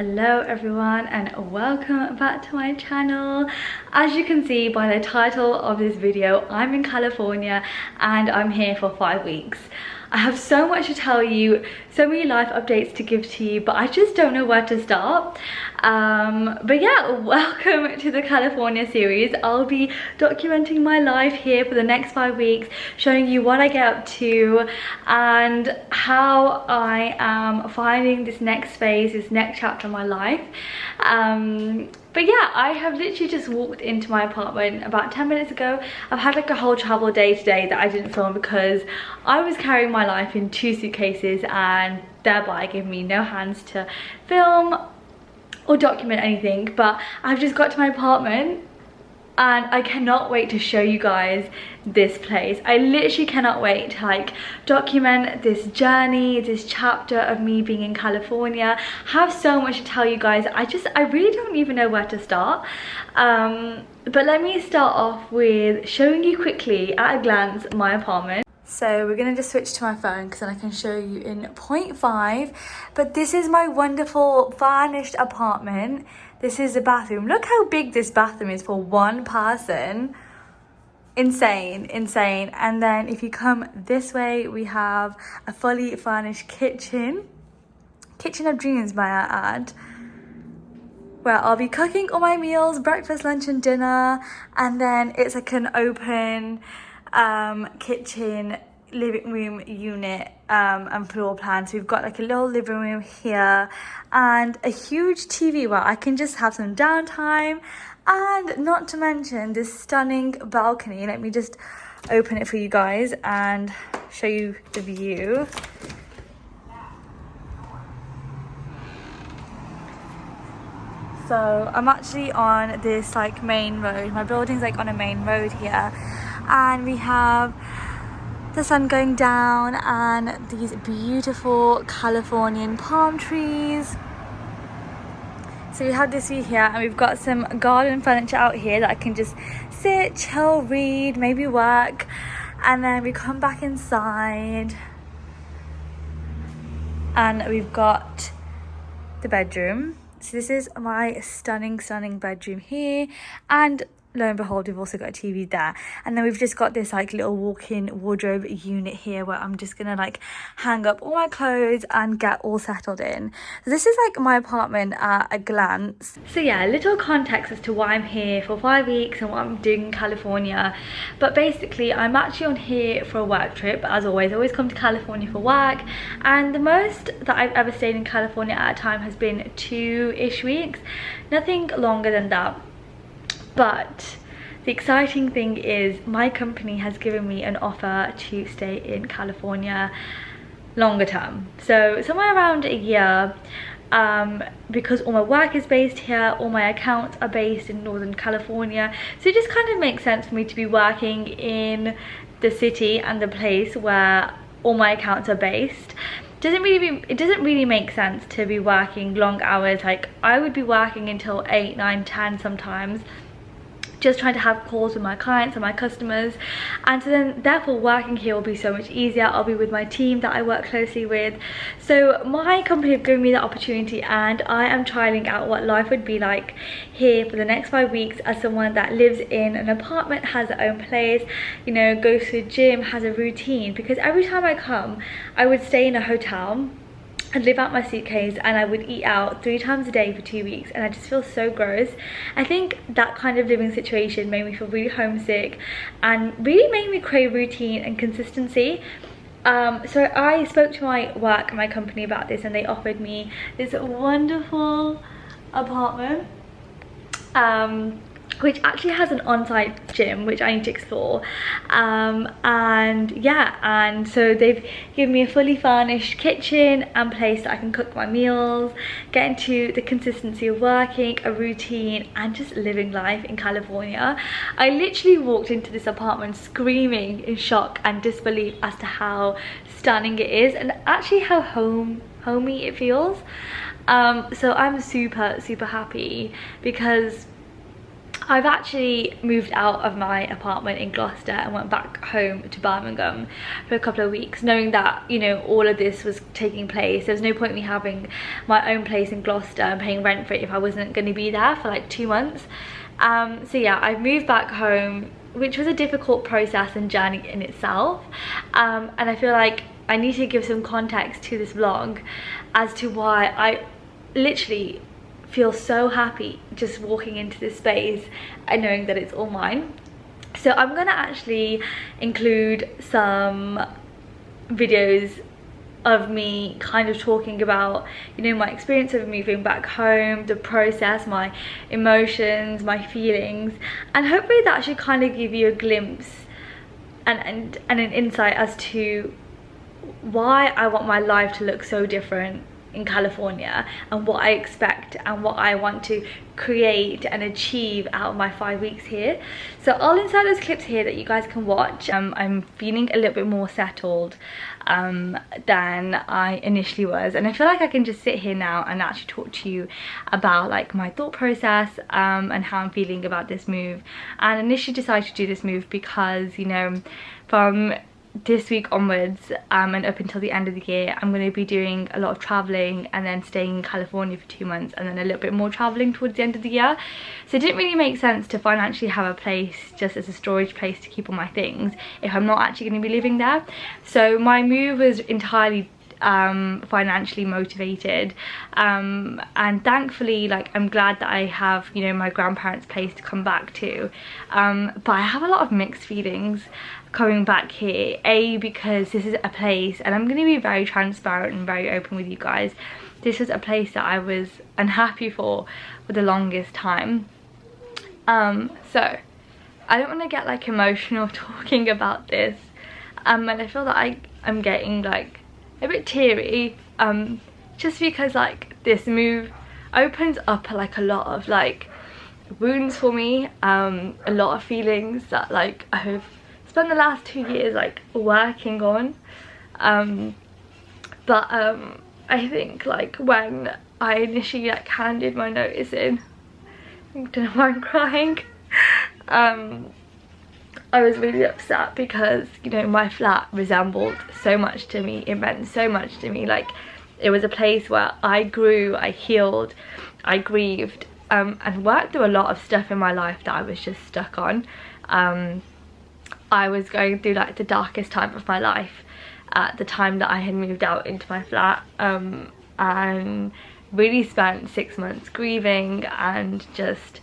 Hello everyone and welcome back to my channel. As you can see by the title of this video, I'm in California and I'm here for 5 weeks. I have so much to tell you, so many life updates to give to you, but I just don't know where to start. But yeah, welcome to the California series. I'll be documenting my life here for the next 5 weeks, showing you what I get up to and how I am finding this next phase, this next chapter of my life. But yeah, I have literally just walked into my apartment about 10 minutes ago. I've had like a whole travel day today that I didn't film because I was carrying my life in 2 suitcases and thereby giving me no hands to film or document anything. But I've just got to my apartment and I cannot wait to show you guys this place. I literally cannot wait to like document this journey, this chapter of me being in California. I have so much to tell you guys. I really don't even know where to start. But let me start off with showing you quickly at a glance my apartment. So we're gonna just switch to my phone because then I can show you in 0.5. But this is my wonderful furnished apartment. This is the bathroom. Look how big this bathroom is for one person. Insane, insane. And then if you come this way, we have a fully furnished kitchen. Kitchen of dreams, may I add. Where I'll be cooking all my meals, breakfast, lunch and dinner. And then it's like an open kitchen, living room unit and floor plan. So we've got like a little living room here and a huge TV where I can just have some downtime, and not to mention this stunning balcony. Let me just open it for you guys and show you the view. So I'm actually on this like main road. My building's like on a main road here, and we have the sun going down and these beautiful Californian palm trees. So we have this view here, and we've got some garden furniture out here that I can just sit, chill, read, maybe work. And then we come back inside and we've got the bedroom. So this is my stunning bedroom here, and lo and behold, we've also got a TV there. And then we've just got this like little walk-in wardrobe unit here where I'm just gonna like hang up all my clothes and get all settled in. So this is like my apartment at a glance. So yeah, a little context as to why I'm here for 5 weeks and what I'm doing in California. But basically I'm actually on here for a work trip. As always, I always come to California for work, and the most that I've ever stayed in California at a time has been 2-ish weeks, nothing longer than that. But the exciting thing is my company has given me an offer to stay in California longer term, so somewhere around a year, because all my work is based here, all my accounts are based in Northern California. So it just kind of makes sense for me to be working in the city and the place where all my accounts are based. It doesn't really make sense to be working long hours. Like I would be working until 8, 9, 10 sometimes, just trying to have calls with my clients and my customers. And so then therefore working here will be so much easier. I'll be with my team that I work closely with. So my company have given me the opportunity, and I am trialing out what life would be like here for the next 5 weeks as someone that lives in an apartment, has their own place, you know, goes to the gym, has a routine. Because every time I come, I would stay in a hotel, I'd live out my suitcase, and I would eat out 3 times a day for 2 weeks, and I just feel so gross. I think that kind of living situation made me feel really homesick and really made me crave routine and consistency. So I spoke to my work and my company about this, and they offered me this wonderful apartment, which actually has an on-site gym, which I need to explore. And yeah, and so they've given me a fully furnished kitchen and place that I can cook my meals, get into the consistency of working, a routine, and just living life in California. I literally walked into this apartment screaming in shock and disbelief as to how stunning it is, and actually how homey it feels. So I'm super happy because I've actually moved out of my apartment in Gloucester and went back home to Birmingham for a couple of weeks, knowing that, you know, all of this was taking place. There's no point in me having my own place in Gloucester and paying rent for it if I wasn't going to be there for like 2 months. So yeah, I've moved back home, which was a difficult process and journey in itself. And I feel like I need to give some context to this vlog as to why I literally feel so happy just walking into this space and knowing that it's all mine. So I'm gonna actually include some videos of me kind of talking about, you know, my experience of moving back home, the process, my emotions, my feelings, and hopefully that should kind of give you a glimpse and an insight as to why I want my life to look so different in California, and what I expect and what I want to create and achieve out of my 5 weeks here. So I'll insert those clips here that you guys can watch. I'm feeling a little bit more settled than I initially was, and I feel like I can just sit here now and actually talk to you about like my thought process and how I'm feeling about this move. And initially decided to do this move because, you know, from this week onwards and up until the end of the year, I'm going to be doing a lot of traveling and then staying in California for 2 months and then a little bit more traveling towards the end of the year. So it didn't really make sense to financially have a place just as a storage place to keep all my things if I'm not actually going to be living there. So my move was entirely financially motivated, and thankfully, like, I'm glad that I have, you know, my grandparents' place to come back to, but I have a lot of mixed feelings coming back here. Because this is a place, and I'm going to be very transparent and very open with you guys, this is a place that I was unhappy for the longest time. So I don't want to get like emotional talking about this, and I feel that I'm getting like a bit teary, just because like this move opens up like a lot of like wounds for me, a lot of feelings that like I've spent the last 2 years like working on, but I think like when I initially like handed my notice in, I don't know why I'm crying, I was really upset because, you know, my flat resembled so much to me. It meant so much to me. Like, it was a place where I grew, I healed, I grieved, and worked through a lot of stuff in my life that I was just stuck on. I was going through like the darkest time of my life at the time that I had moved out into my flat, and really spent 6 months grieving and just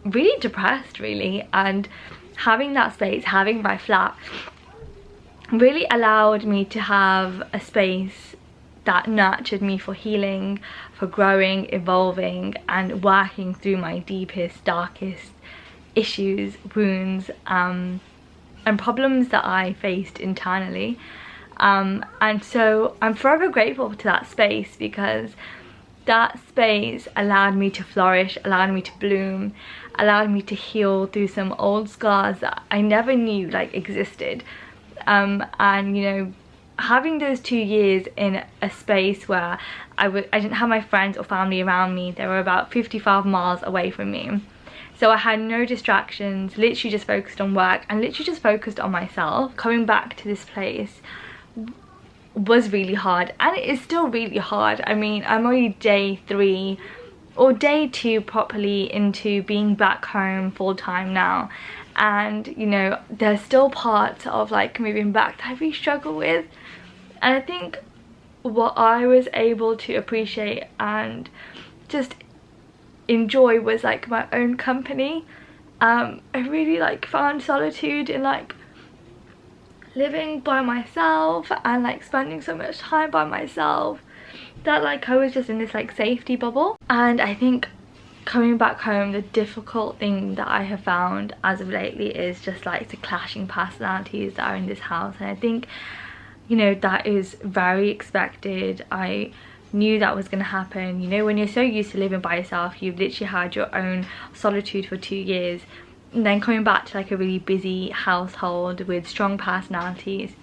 really depressed, really. And having that space, having my flat, really allowed me to have a space that nurtured me for healing, for growing, evolving, and working through my deepest, darkest issues, wounds, and problems that I faced internally. And so I'm forever grateful to that space, because that space allowed me to flourish, allowed me to bloom, allowed me to heal through some old scars that I never knew like existed. And you know, having those 2 years in a space where I didn't have my friends or family around me. They were about 55 miles away from me, so I had no distractions, literally just focused on work and literally just focused on myself. Coming back to this place was really hard, and it is still really hard. I mean, I'm only day 3 or day 2 properly into being back home full-time now, and you know, there's still parts of like moving back that I really struggle with. And I think what I was able to appreciate and just enjoy was like my own company. I really like found solitude in like living by myself and like spending so much time by myself that like I was just in this like safety bubble. And I think coming back home, the difficult thing that I have found as of lately is just like the clashing personalities that are in this house. And I think, you know, that is very expected. I knew that was going to happen. You know, when you're so used to living by yourself, you've literally had your own solitude for 2 years, and then coming back to like a really busy household with strong personalities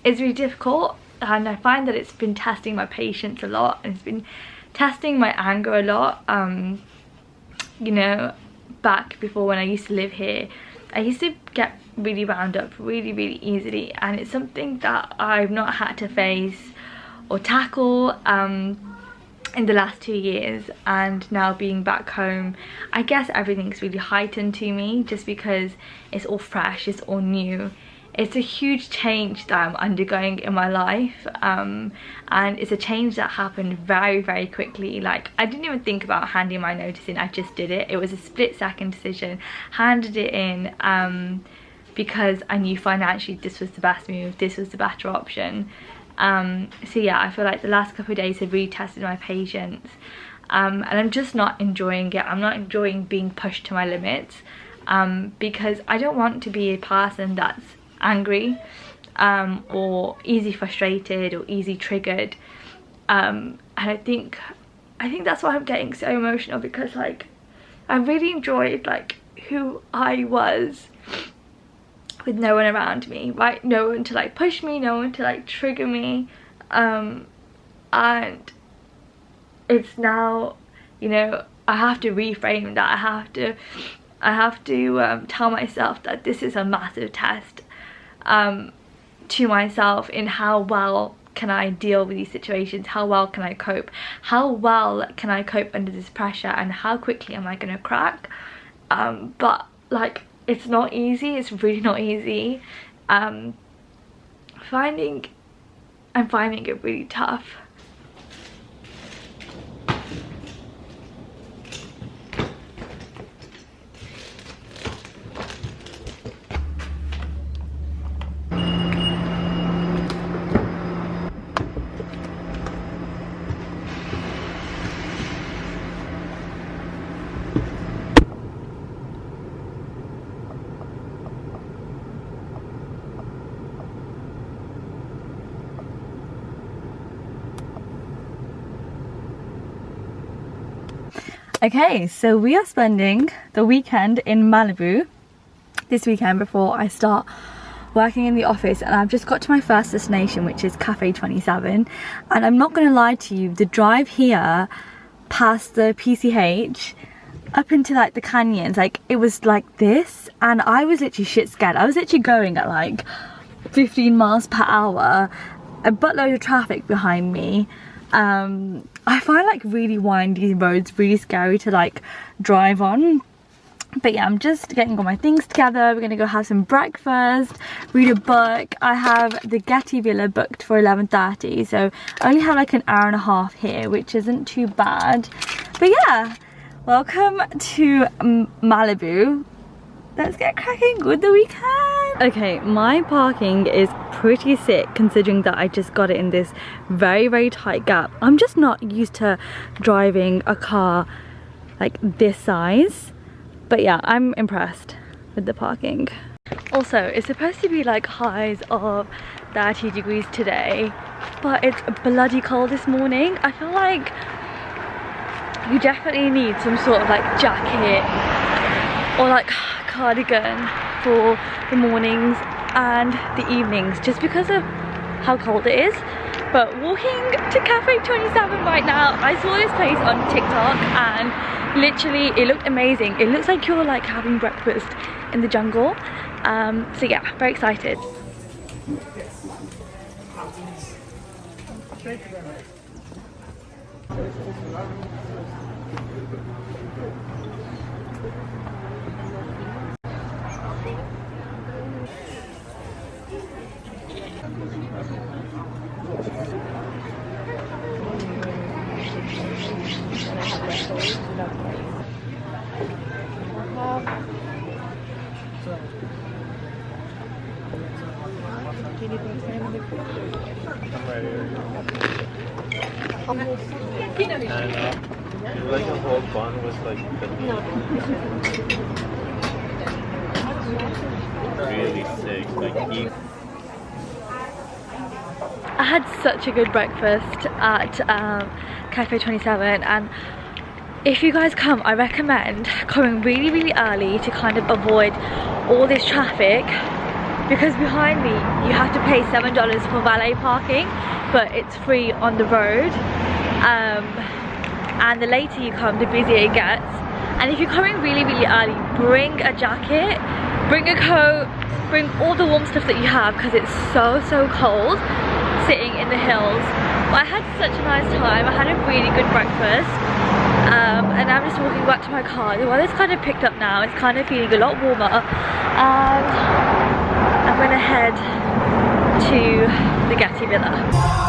is really difficult. And I find that it's been testing my patience a lot, and it's been testing my anger a lot. You know, back before when I used to live here, I used to get really wound up really easily, and it's something that I've not had to face or tackle in the last 2 years. And now being back home, I guess everything's really heightened to me just because it's all fresh, it's all new. It's a huge change that I'm undergoing in my life, and it's a change that happened very quickly. Like, I didn't even think about handing my notice in, I just did it. It was a split-second decision, handed it in because I knew financially this was the best move, this was the better option. So yeah, I feel like the last couple of days have really tested my patience, and I'm just not enjoying it. I'm not enjoying being pushed to my limits, because I don't want to be a person that's angry or easy frustrated or easy triggered, and I think that's why I'm getting so emotional, because like I really enjoyed like who I was with no one around me, right? No one to like push me, no one to like trigger me, and it's now, you know, I have to reframe that. I have to tell myself that this is a massive test to myself in how well can I deal with these situations, how well can I cope, how well can I cope under this pressure, and how quickly am I gonna crack. But like, it's not easy, it's really not easy. I'm finding it really tough. Okay, so we are spending the weekend in Malibu this weekend before I start working in the office, and I've just got to my first destination, which is Cafe 27. And I'm not gonna lie to you, the drive here past the PCH up into like the canyons, like it was like this, and I was literally shit scared. I was literally going at like 15 miles per hour, a buttload of traffic behind me. I find like really windy roads really scary to like drive on. But yeah, I'm just getting all my things together. We're gonna go have some breakfast, read a book. I have the Getty Villa booked for 11:30, so I only have like an hour and a half here, which isn't too bad. But yeah, welcome to Malibu. Let's get cracking with the weekend. Okay, my parking is pretty sick considering that I just got it in this very tight gap. I'm just not used to driving a car like this size. But yeah, I'm impressed with the parking. Also, it's supposed to be like highs of 30 degrees today, but it's bloody cold this morning. I feel like you definitely need some sort of like jacket or like cardigan for the mornings and the evenings, just because of how cold it is. But walking to Cafe 27 right now, I saw this place on TikTok and literally it looked amazing. It looks like you're like having breakfast in the jungle. So yeah, very excited. And like the whole bun was like really sick. Like I had such a good breakfast at Cafe 27, and if you guys come, I recommend coming really early to kind of avoid all this traffic, because behind me you have to pay $7 for valet parking, but it's free on the road. And the later you come, the busier it gets. And if you're coming really early, bring a jacket, bring a coat, bring all the warm stuff that you have, because it's so cold sitting in the hills. But I had such a nice time. I had a really good breakfast, and I'm just walking back to my car. The weather's kind of picked up now. It's kind of feeling a lot warmer, and I'm gonna head to the Getty Villa.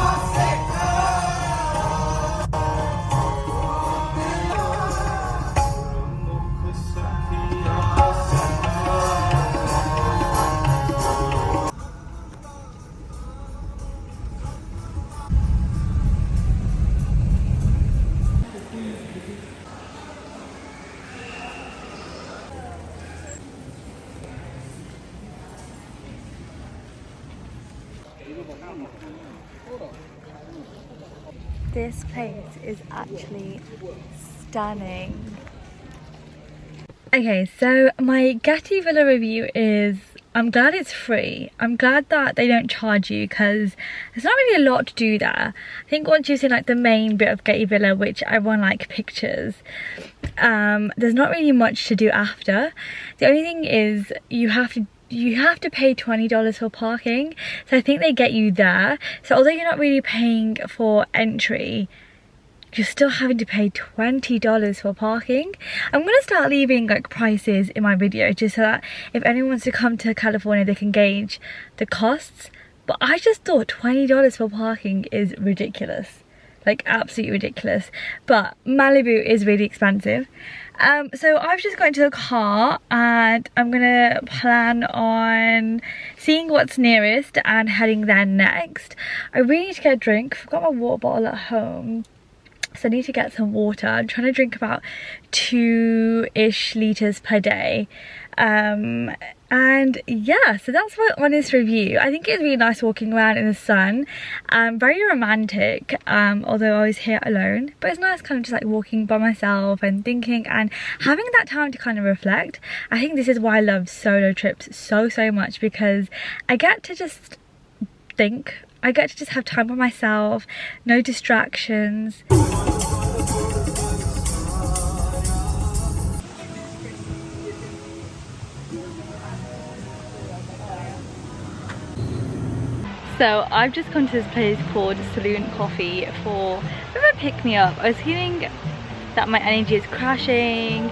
This place is actually stunning. Okay, so my Getty Villa review is, I'm glad it's free. I'm glad that they don't charge you, because there's not really a lot to do there. I think once you've seen like the main bit of Getty Villa, which everyone like pictures, there's not really much to do after. The only thing is you have to pay $20 for parking, so I think they get you there. So although you're not really paying for entry, you're still having to pay $20 for parking. I'm gonna start leaving like prices in my video, just so that if anyone wants to come to California, they can gauge the costs. But I just thought $20 for parking is ridiculous, like absolutely ridiculous. But Malibu is really expensive. So I've just got into the car and I'm gonna plan on seeing what's nearest and heading there next. I really need to get a drink. I forgot my water bottle at home, so I need to get some water. I'm trying to drink about 2-ish liters per day. And yeah, so that's my honest review. I think it's really nice walking around in the sun, very romantic, although I was here alone, but it's nice kind of just like walking by myself and thinking and having that time to kind of reflect. I think this is why I love solo trips so much, because I get to just think, I get to just have time by myself, no distractions. So I've just come to this place called Saloon Coffee for a bit of a pick-me-up. I was feeling that my energy is crashing.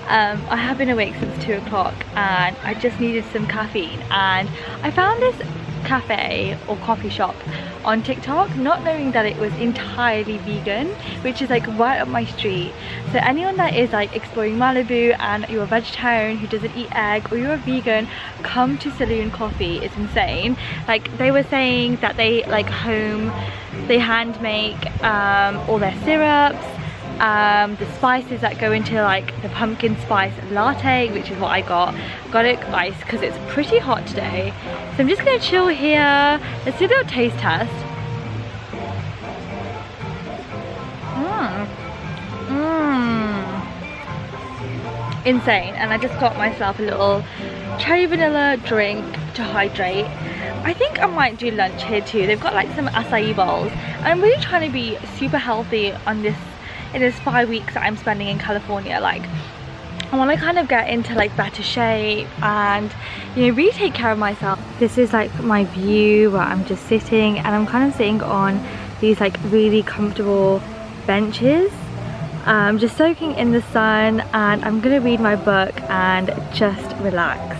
I have been awake since 2 o'clock and I just needed some caffeine, and I found this cafe or coffee shop on TikTok, not knowing that it was entirely vegan, which is like right up my street. So anyone that is like exploring Malibu and you're a vegetarian who doesn't eat egg, or you're a vegan, come to Saloon Coffee. It's insane. Like they were saying that they like they hand make all their syrups, the spices that go into like the pumpkin spice latte, which is what I got it iced because it's pretty hot today. So I'm just gonna chill here. Let's do a little taste test. Insane. And I just got myself a little cherry vanilla drink to hydrate. I think I might do lunch here too. They've got like some acai bowls. I'm really trying to be super healthy on this in this 5 weeks that I'm spending in California. Like I want to kind of get into like better shape and, you know, really take care of myself. This is like my view where I'm just sitting, and I'm kind of sitting on these like really comfortable benches, just soaking in the sun, and I'm gonna read my book and just relax.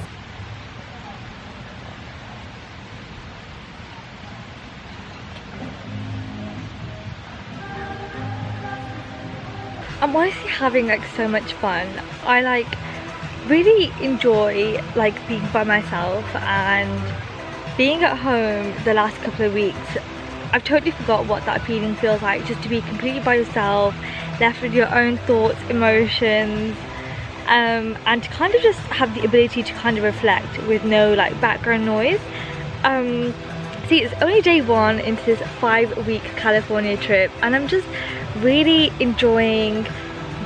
I'm honestly having like so much fun. I like really enjoy like being by myself and being at home the last couple of weeks. I've totally forgot what that feeling feels like, just to be completely by yourself, left with your own thoughts, emotions, and to kind of just have the ability to kind of reflect with no like background noise. See, it's only day 1 into this 5-week California trip, and I'm just really enjoying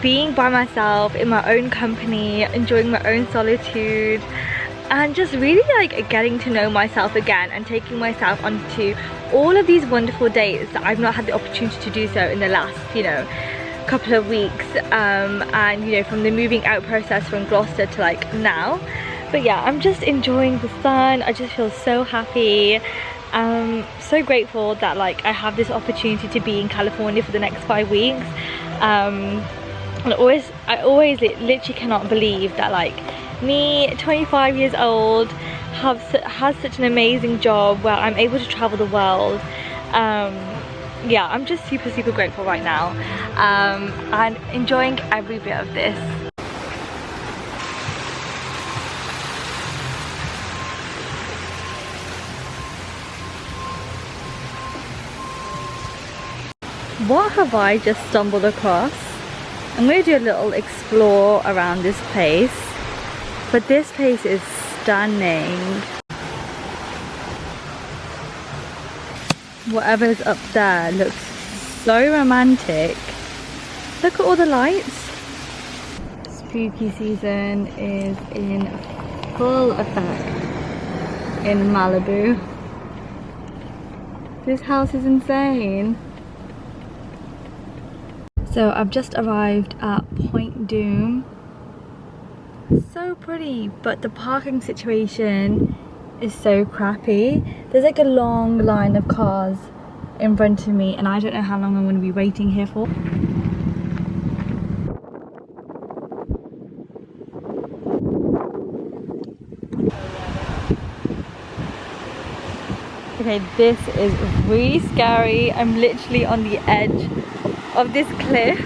being by myself in my own company, enjoying my own solitude, and just really like getting to know myself again and taking myself onto all of these wonderful dates that I've not had the opportunity to do so in the last, you know, couple of weeks, and you know, from the moving out process from Gloucester to like now. But yeah, I'm just enjoying the sun. I just feel so happy. So grateful that like I have this opportunity to be in California for the next 5 weeks. And I always literally cannot believe that like me, 25 years old, has such an amazing job where I'm able to travel the world. Yeah, I'm just super grateful right now, and enjoying every bit of this. What have I just stumbled across? I'm going to do a little explore around this place, but this place is stunning. Whatever's up there looks so romantic. Look at all the lights. Spooky season is in full effect in Malibu. This house is insane. So I've just arrived at Point Dume. So pretty, but the parking situation is so crappy. There's like a long line of cars in front of me, and I don't know how long I'm going to be waiting here for. Okay, this is really scary. I'm literally on the edge of this cliff.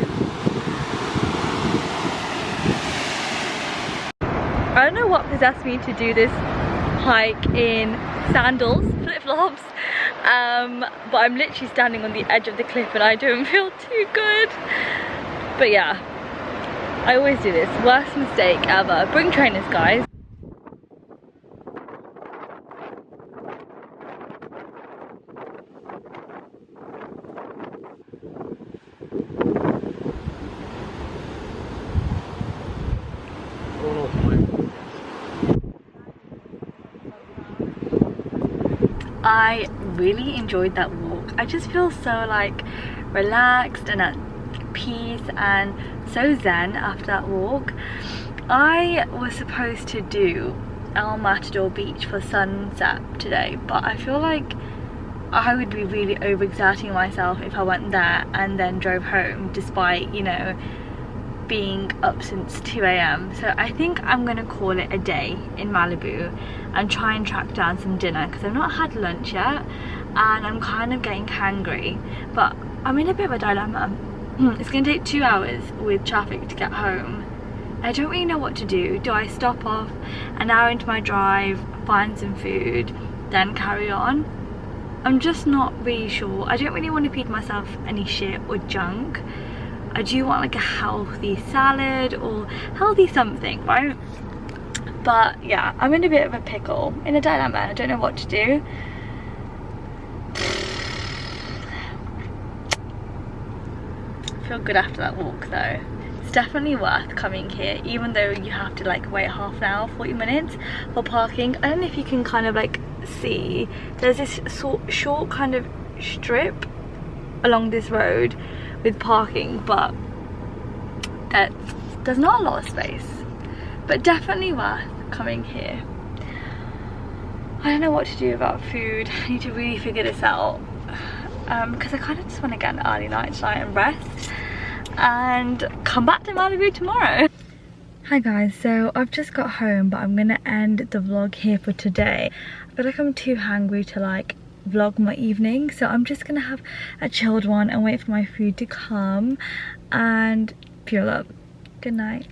I don't know what possessed me to do this hike in sandals, flip-flops, but I'm literally standing on the edge of the cliff and I don't feel too good. But yeah, I always do this. Worst mistake ever. Bring trainers, guys. I really enjoyed that walk. I just feel so like relaxed and at peace and so zen after that walk. I was supposed to do El Matador Beach for sunset today, but I feel like I would be really overexerting myself if I went there and then drove home, despite, you know, being up since 2 AM. So I think I'm gonna call it a day in Malibu and try and track down some dinner, because I've not had lunch yet and I'm kind of getting hangry. But I'm in a bit of a dilemma. It's gonna take 2 hours with traffic to get home. I don't really know what to do. Do I stop off an hour into my drive, find some food, then carry on? I'm just not really sure. I don't really want to feed myself any shit or junk. I do want like a healthy salad or healthy something, right? But yeah, I'm in a bit of a pickle, in a dilemma. I don't know what to do. I feel good after that walk though. It's definitely worth coming here, even though you have to like wait half an hour, 40 minutes for parking. I don't know if you can kind of like see, there's this short kind of strip along this road with parking, but there's not a lot of space, but definitely worth coming here. I don't know what to do about food. I need to really figure this out, because I kind of just want to get an early night tonight and rest and come back to Malibu tomorrow. Hi guys, so I've just got home, but I'm gonna end the vlog here for today. I feel like I'm too hungry to like vlog my evening, so I'm just gonna have a chilled one and wait for my food to come and fuel up. Good night.